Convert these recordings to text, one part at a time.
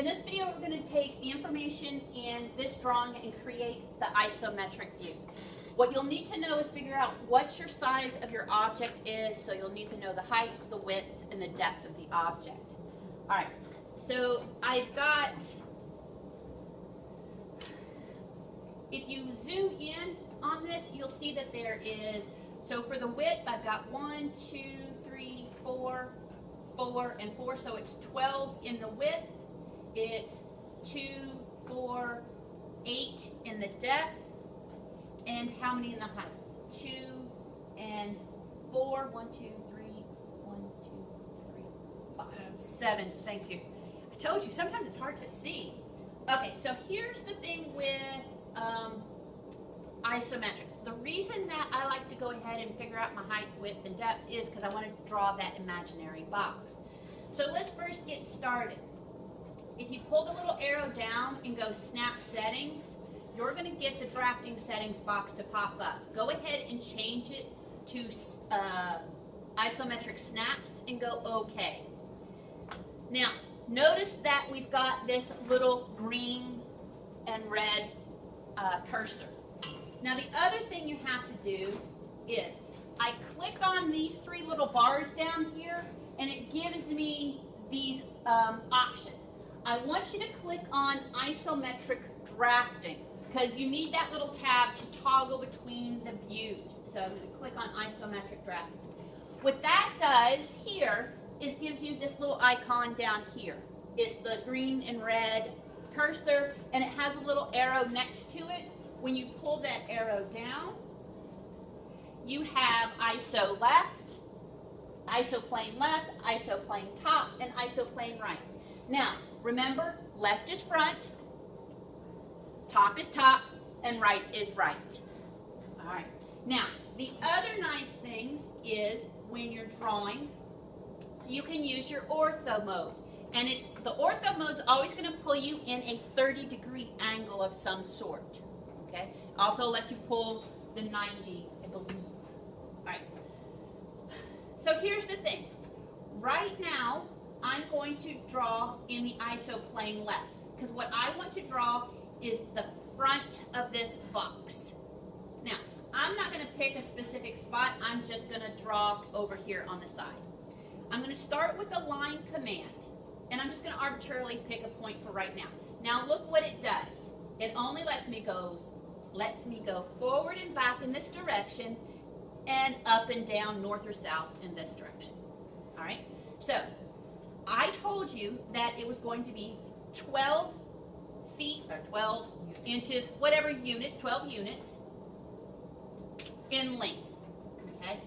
In this video, we're going to take the information in this drawing and create the isometric views. What you'll need to know is figure out what your size of your object is, so you'll need to know the height, the width, and the depth of the object. All right, so I've got, if you zoom in on this, you'll see that there is, so for the width, I've got 1, 2, 3, 4, 4, and 4, so it's 12 in the width. It's 2, 4, 8 in the depth, and how many in the height? 2 and 4. 1, 2, 3, 1, 2, 3, 5, 7. Thank you. I told you sometimes it's hard to see. Okay, so here's the thing with isometrics. The reason that I like to go ahead and figure out my height, width, and depth is because I want to draw that imaginary box. So let's first get started. If you pull the little arrow down and go snap settings, you're going to get the drafting settings box to pop up. Go ahead and change it to isometric snaps and go OK. Now, notice that we've got this little green and red cursor. Now, the other thing you have to do is I click on these 3 little bars down here, and it gives me these options. I want you to click on isometric drafting because you need that little tab to toggle between the views. So I'm going to click on isometric drafting. What that does here is gives you this little icon down here. It's the green and red cursor, and it has a little arrow next to it. When you pull that arrow down, you have ISO left, ISO plane left, ISO plane top, and ISO plane right. Now, remember, left is front, top is top, and right is right. All right. Now, the other nice things is when you're drawing, you can use your ortho mode. And the ortho mode's always going to pull you in a 30-degree angle of some sort. Okay? Also lets you pull the 90, I believe. All right. So here's the thing. Right now, I'm going to draw in the ISO plane left, because what I want to draw is the front of this box. Now, I'm not going to pick a specific spot. I'm just going to draw over here on the side. I'm going to start with the line command, and I'm just going to arbitrarily pick a point for right now. Now, look what it does. It only lets me go forward and back in this direction, and up and down, north or south in this direction. All right? So, I told you that it was going to be 12 feet, or 12 inches, whatever units, 12 units in length. Okay?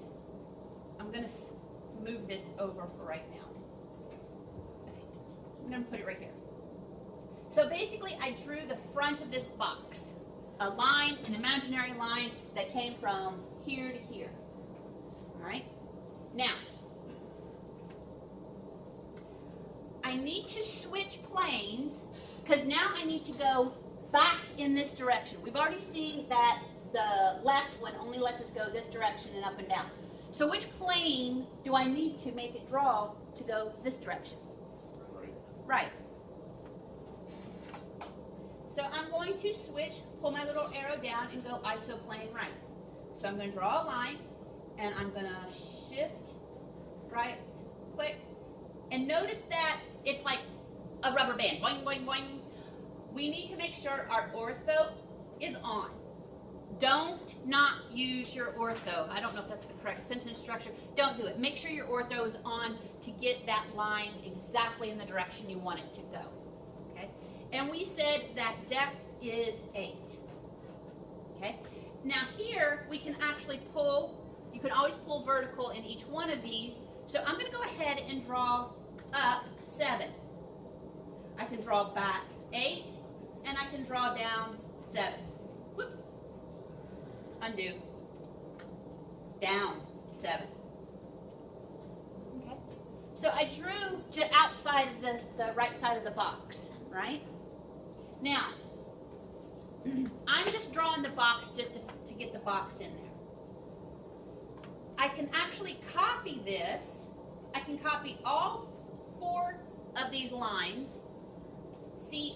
I'm going to move this over for right now. I'm going to put it right here. So basically, I drew the front of this box. A line, an imaginary line that came from here to here. All right? Now, I need to switch planes because now I need to go back in this direction. We've already seen that the left one only lets us go this direction and up and down. So which plane do I need to make it draw to go this direction? Right. So I'm going to switch, pull my little arrow down and go ISO plane right. So I'm going to draw a line and I'm going to shift, right, click. And notice that it's like a rubber band. Boing, boing, boing. We need to make sure our ortho is on. Don't not use your ortho. I don't know if that's the correct sentence structure. Don't do it. Make sure your ortho is on to get that line exactly in the direction you want it to go. Okay? And we said that depth is 8. Okay? Now here we can actually pull, you can always pull vertical in each one of these. So I'm going to go ahead and draw up 7. I can draw back 8, and I can draw down 7. Whoops. Undo. Down 7. Okay. So I drew just outside of the right side of the box, right? Now, I'm just drawing the box just to get the box in there. I can actually copy this. I can copy all 4 of these lines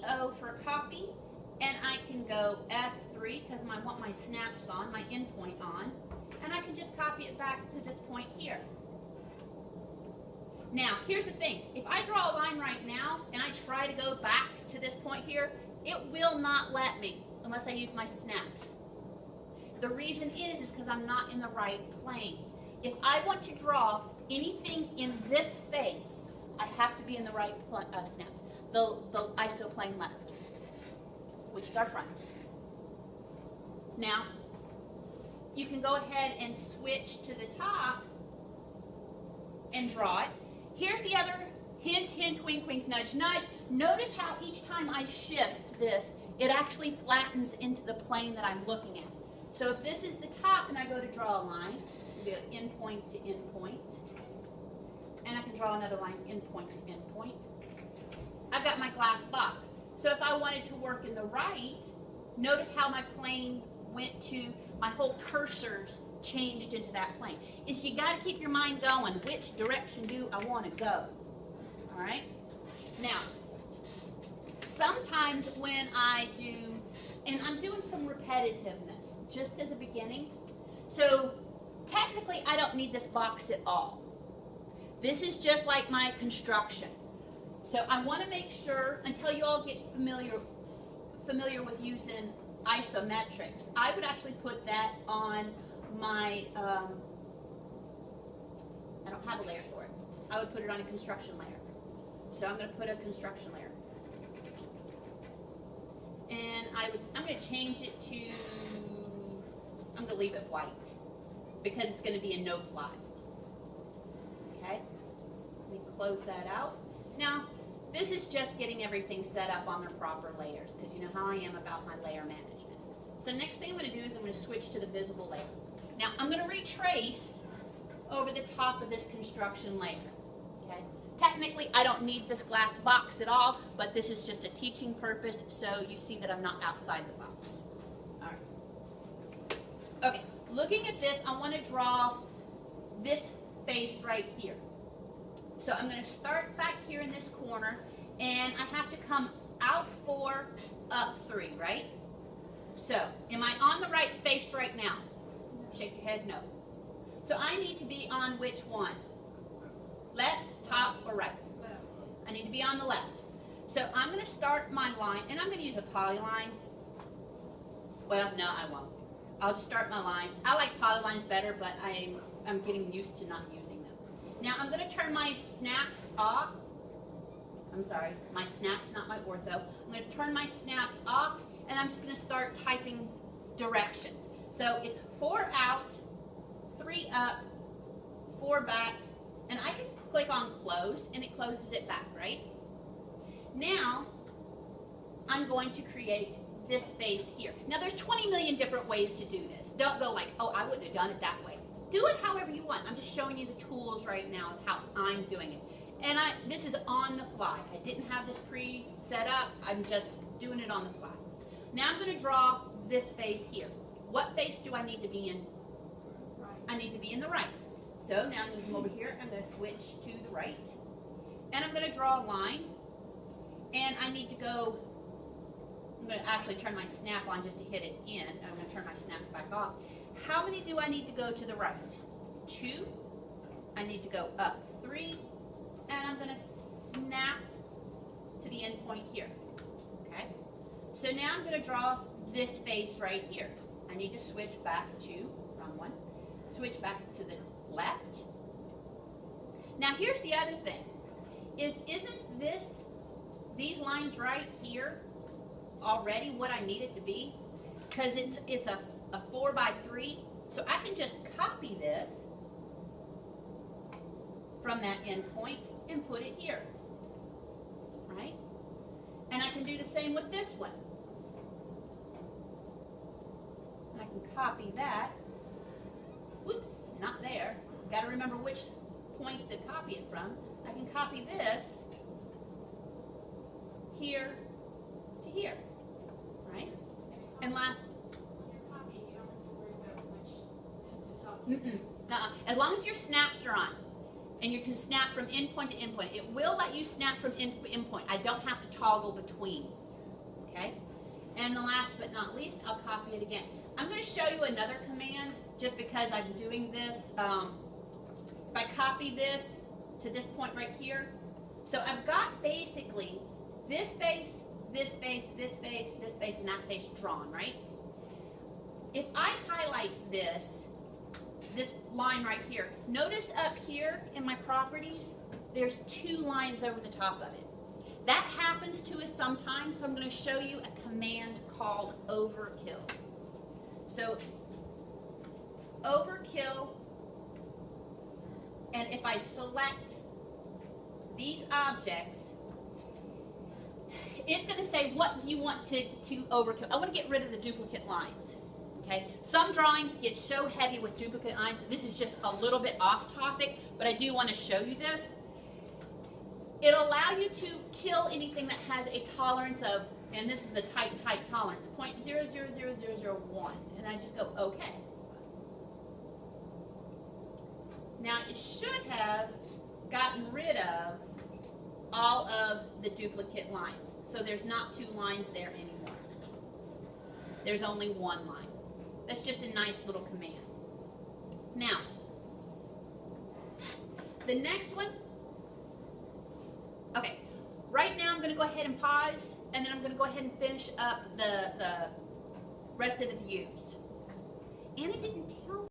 O for copy, and I can go F3 because I want my snaps on, my endpoint on, and I can just copy it back to this point here. Now, here's the thing. If I draw a line right now and I try to go back to this point here, it will not let me unless I use my snaps. The reason is because I'm not in the right plane. If I want to draw anything in this face, I have to be in the right snap, the iso plane left, which is our front. Now, you can go ahead and switch to the top and draw it. Here's the other hint, hint, wink, wink, nudge, nudge. Notice how each time I shift this, it actually flattens into the plane that I'm looking at. So if this is the top and I go to draw a line, it'll be endpoint to endpoint. And I can draw another line, endpoint to endpoint. I've got my glass box. So if I wanted to work in the right, notice how my plane went to, my whole cursors changed into that plane. Is you got to keep your mind going. Which direction do I want to go? All right? Now, sometimes when I do, and I'm doing some repetitiveness just as a beginning, so technically I don't need this box at all. This is just like my construction. So I want to make sure, until you all get familiar with using isometrics, I would actually put that on my, I don't have a layer for it. I would put it on a construction layer. So I'm going to put a construction layer. And I'm going to change it to, I'm going to leave it white because it's going to be a no fly. Okay? Let me close that out. Now, this is just getting everything set up on their proper layers because you know how I am about my layer management. So next thing I'm going to do is I'm going to switch to the visible layer. Now, I'm going to retrace over the top of this construction layer. Okay? Technically, I don't need this glass box at all, but this is just a teaching purpose, so you see that I'm not outside the box. All right. Okay, looking at this, I want to draw this face right here. So I'm going to start back here in this corner, and I have to come out 4, up 3, right? So, am I on the right face right now? Shake your head, no. So I need to be on which one? Left, top, or right? I need to be on the left. So I'm going to start my line, and I'm going to use a polyline. Well, no, I won't. I'll just start my line. I like polylines better, but I'm getting used to not using them. Now I'm going to turn my snaps off. I'm sorry, my snaps, not my ortho. I'm going to turn my snaps off, and I'm just going to start typing directions. So it's 4 out, 3 up, 4 back, and I can click on close, and it closes it back, right? Now, I'm going to create this face here. Now, there's 20 million different ways to do this. Don't go like, oh, I wouldn't have done it that way. Do it however you want. I'm just showing you the tools right now of how I'm doing it. And this is on the fly. I didn't have this pre-set up. I'm just doing it on the fly. Now I'm going to draw this face here. What face do I need to be in? Right. I need to be in the right. So now I'm going to come over here. I'm going to switch to the right. And I'm going to draw a line. And I need to go, I'm going to actually turn my snap on just to hit it in. I'm going to turn my snaps back off. How many do I need to go to the right? 2. I need to go up 3. And I'm going to snap to the end point here. Okay? So now I'm going to draw this face right here. I need to switch back to, wrong one, switch back to the left. Now here's the other thing, isn't these lines right here already what I need it to be? Because it's a 4 by 3, so I can just copy this from that end point and put it here, right? And I can do the same with this one. And I can copy that. Whoops, not there. Got to remember which point to copy it from. I can copy this here to here, right? And last. As long as your snaps are on, and you can snap from endpoint to endpoint, it will let you snap from endpoint. I don't have to toggle between. okay? And the last but not least, I'll copy it again. I'm going to show you another command just because I'm doing this. If I copy this to this point right here, so I've got basically this face, this face, this face, this face, and that face drawn, right? If I highlight this line right here, notice up here in my properties, there's 2 lines over the top of it. That happens to us sometimes, so I'm going to show you a command called overkill. So overkill, and if I select these objects, it's going to say, what do you want to overkill? I want to get rid of the duplicate lines. Okay? Some drawings get so heavy with duplicate lines. This is just a little bit off topic, but I do want to show you this. It'll allow you to kill anything that has a tolerance of, and this is a tight tolerance, 0.000001. And I just go, okay. Now it should have gotten rid of all of the duplicate lines. So there's not 2 lines there anymore. There's only 1 line. That's just a nice little command. Now, the next one, okay, right now I'm going to go ahead and pause, and then I'm going to go ahead and finish up the rest of the views. And I didn't tell